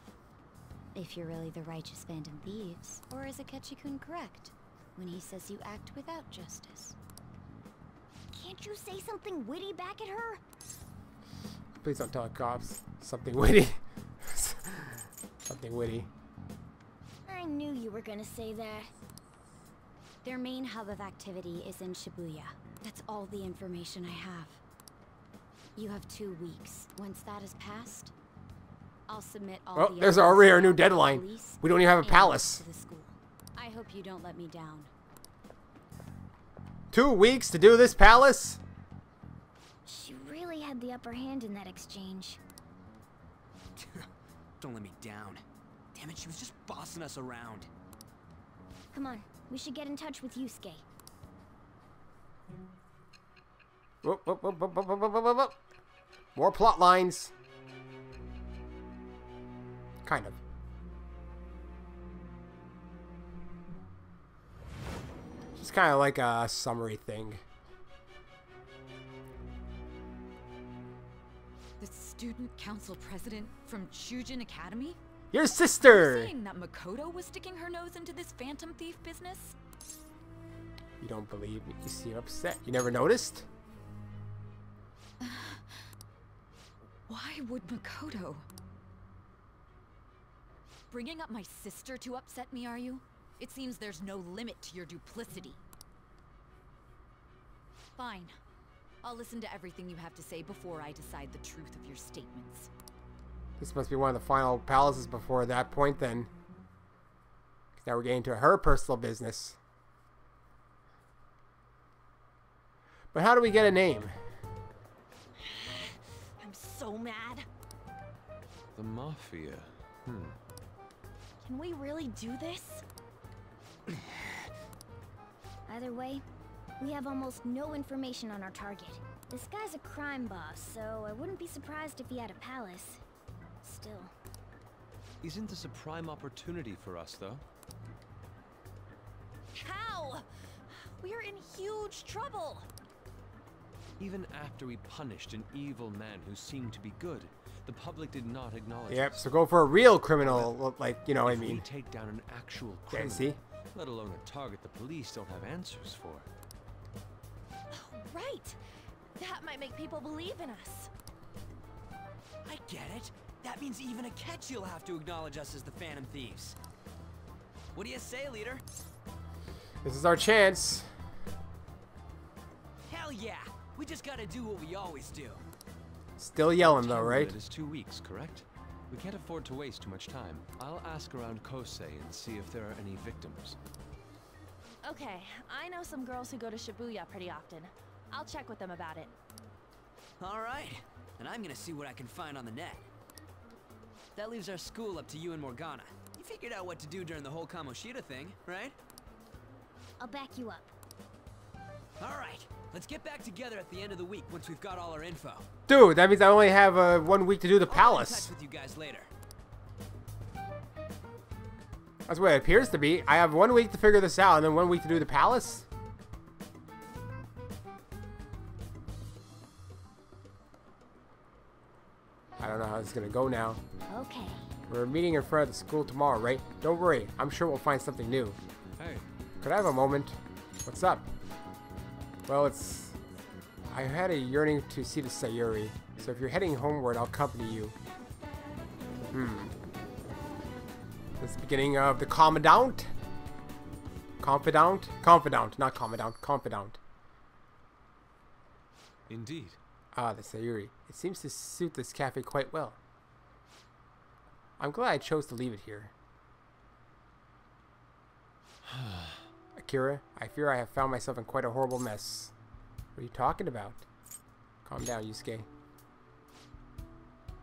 If you're really the righteous Phantom Thieves. Or is Akechi-kun correct when he says you act without justice? Can't you say something witty back at her? Please don't tell the cops. Something witty. Something witty. I knew you were gonna say that. Their main hub of activity is in Shibuya. That's all the information I have. You have 2 weeks. Once that is passed, I'll submit all Oh, the there's evidence already our to new the deadline. police We don't even have a and palace. to the school. I hope you don't let me down. 2 weeks to do this palace? She really had the upper hand in that exchange. Don't let me down. Damn it, she was just bossing us around. Come on, we should get in touch with Yusuke. Whoop, whoop, whoop, whoop, whoop, whoop, whoop, whoop, whoop. More plot lines. Kind of. Just kind of like a summary thing. The student council president from Chujin Academy? Your sister! You're saying that Makoto was sticking her nose into this phantom thief business? You don't believe me? You seem upset. You never noticed? Why would Makoto? Bringing up my sister to upset me, are you? It seems there's no limit to your duplicity. Fine. I'll listen to everything you have to say before I decide the truth of your statements. This must be one of the final palaces before that point then. 'Cause now we're getting to her personal business. But how do we get a name? I'm so mad. The Mafia. Can we really do this? Either way, we have almost no information on our target. This guy's a crime boss, so I wouldn't be surprised if he had a palace. Still. Isn't this a prime opportunity for us, though? How? We're in huge trouble. Even after we punished an evil man who seemed to be good, the public did not acknowledge Yep, us. so go for a real criminal, like, you know what I If we mean. take down an actual Yeah, criminal, see? let alone a target the police don't have answers for. Oh, right! That might make people believe in us. I get it. That means even Akechi will have to acknowledge us as the Phantom Thieves. What do you say, leader? This is our chance. Hell yeah! We just gotta do what we always do. Still yelling though, right? It is 2 weeks, correct? We can't afford to waste too much time. I'll ask around Kosei and see if there are any victims. Okay, I know some girls who go to Shibuya pretty often. I'll check with them about it. Alright, and I'm gonna see what I can find on the net. That leaves our school up to you and Morgana. You figured out what to do during the whole Kamoshida thing, right? I'll back you up. Alright, let's get back together at the end of the week once we've got all our info. Dude, that means I only have 1 week to do the palace. I'll be in touch with you guys later. That's what it appears to be. I have 1 week to figure this out and then 1 week to do the palace. I don't know how this is gonna go now. Okay. We're meeting in front of the school tomorrow, right? Don't worry, I'm sure we'll find something new. Hey. Could I have a moment? What's up? Well, I had a yearning to see the Sayuri, so if you're heading homeward, I'll accompany you. This is the beginning of the Commandant? Confidant? Confidant, not Commandant, Confidant. Indeed. Ah, the Sayuri. It seems to suit this cafe quite well. I'm glad I chose to leave it here. Akira, I fear I have found myself in quite a horrible mess. What are you talking about? Calm down, Yusuke.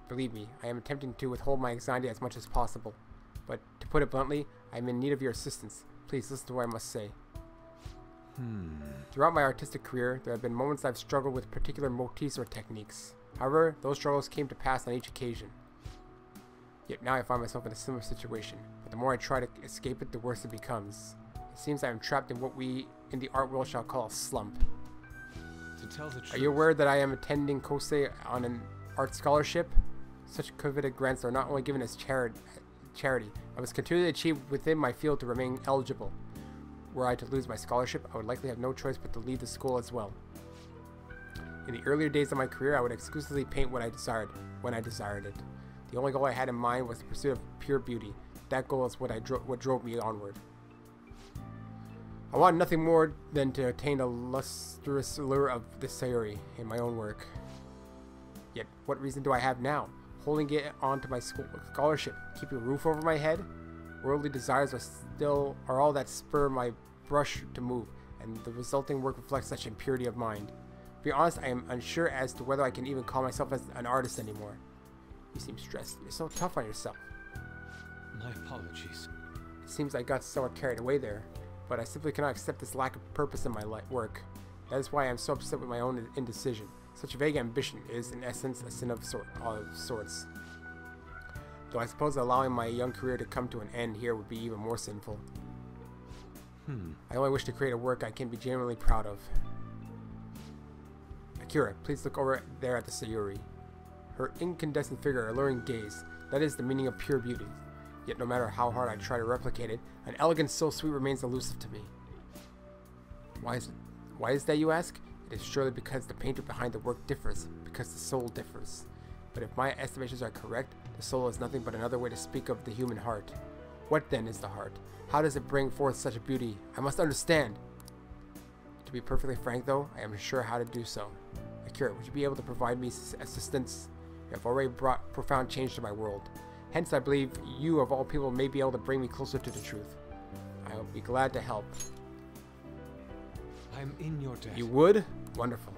Believe me, I am attempting to withhold my anxiety as much as possible. But, to put it bluntly, I am in need of your assistance. Please listen to what I must say. Throughout my artistic career, there have been moments I've struggled with particular motifs or techniques. However, those struggles came to pass on each occasion. Yet now I find myself in a similar situation, but the more I try to escape it, the worse it becomes. It seems I am trapped in what we in the art world shall call a slump. To tell the truth. Are you aware that I am attending Kosei on an art scholarship? Such coveted grants are not only given as charity, I must continually achieve within my field to remain eligible. Were I to lose my scholarship, I would likely have no choice but to leave the school as well. In the earlier days of my career, I would exclusively paint what I desired, when I desired it. The only goal I had in mind was the pursuit of pure beauty. That goal is what drove me onward. I want nothing more than to attain the lustrous allure of the Sayuri in my own work. Yet, what reason do I have now? Holding it on to my scholarship, keeping a roof over my head? Worldly desires are all that spur my brush to move, and the resulting work reflects such impurity of mind. To be honest, I am unsure as to whether I can even call myself as an artist anymore. You seem stressed. You're so tough on yourself. My apologies. It seems I got somewhat carried away there, but I simply cannot accept this lack of purpose in my work. That is why I am so upset with my own indecision. Such vague ambition is, in essence, a sin of sorts. Though I suppose allowing my young career to come to an end here would be even more sinful. I only wish to create a work I can be genuinely proud of. Akira, please look over there at the Sayuri. Her incandescent figure, alluring gaze, that is the meaning of pure beauty. Yet no matter how hard I try to replicate it, an elegance so sweet remains elusive to me. Why is that, you ask? It is surely because the painter behind the work differs, because the soul differs. But if my estimations are correct, the soul is nothing but another way to speak of the human heart. What then is the heart? How does it bring forth such a beauty? I must understand. To be perfectly frank though, I am unsure how to do so. Akira, would you be able to provide me assistance? You have already brought profound change to my world. Hence, I believe you, of all people, may be able to bring me closer to the truth. I will be glad to help. I'm in your debt. You would? Wonderful.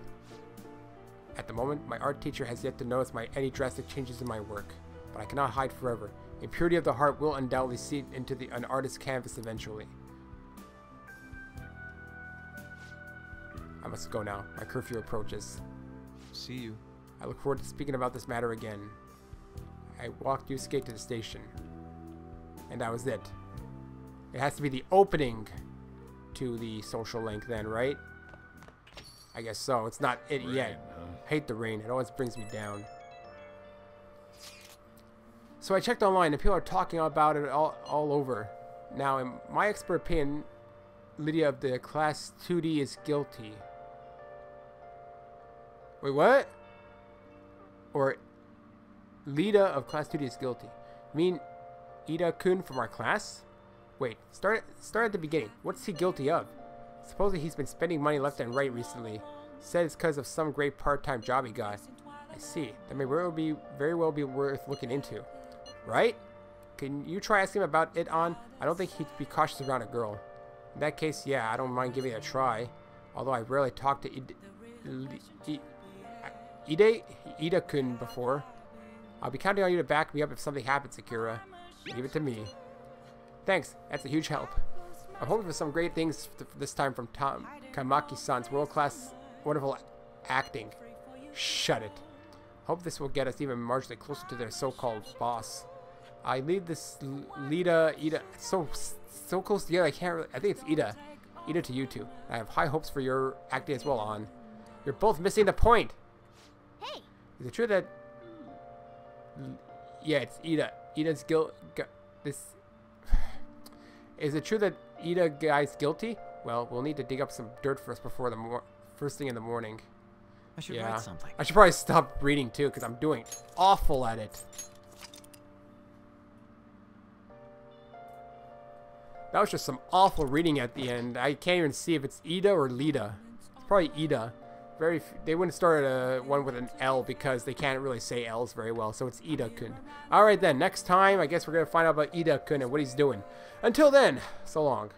At the moment, my art teacher has yet to notice any drastic changes in my work, but I cannot hide forever. Impurity of the heart will undoubtedly seep into an artist's canvas eventually. I must go now. My curfew approaches. See you. I look forward to speaking about this matter again. I walked Yusuke to the station. And that was it. It has to be the opening to the social link then, right? I guess so. It's not it yet. Hate the rain. It always brings me down. So I checked online and people are talking about it all over. Now, in my expert opinion, Lydia of the Class 2D is guilty. Wait, what? Or Lida of Class 2D is guilty. I mean, Ida-kun from our class? Wait, start at the beginning. What's he guilty of? Supposedly he's been spending money left and right recently. Said it's because of some great part-time job he got. I see. That may very well be worth looking into. Right? Can you try asking him about it on? I don't think he'd be cautious around a girl. In that case, yeah, I don't mind giving it a try. Although I rarely talked to Ida-kun before. I'll be counting on you to back me up if something happens, Sakura. Leave it to me. Thanks, that's a huge help. I'm hoping for some great things this time from Kamaki-san's world-class, wonderful acting. Shut it. Hope this will get us even marginally closer to their so-called boss. I leave this Ida, so close together. I can't really. I think it's Ida to you two. I have high hopes for your acting as well. On, you're both missing the point. Hey. Is it true that? Yeah, it's Ida. Ida's guilt. This. Is it true that Ida guy's guilty? Well, we'll need to dig up some dirt first before the first thing in the morning. I should write something. I should probably stop reading too, because I'm doing awful at it. That was just some awful reading at the end. I can't even see if it's Ida or Lida. It's probably Ida. They wouldn't start one with an L because they can't really say L's very well. So it's Ida-kun. Alright then, next time I guess we're going to find out about Ida-kun and what he's doing. Until then, so long.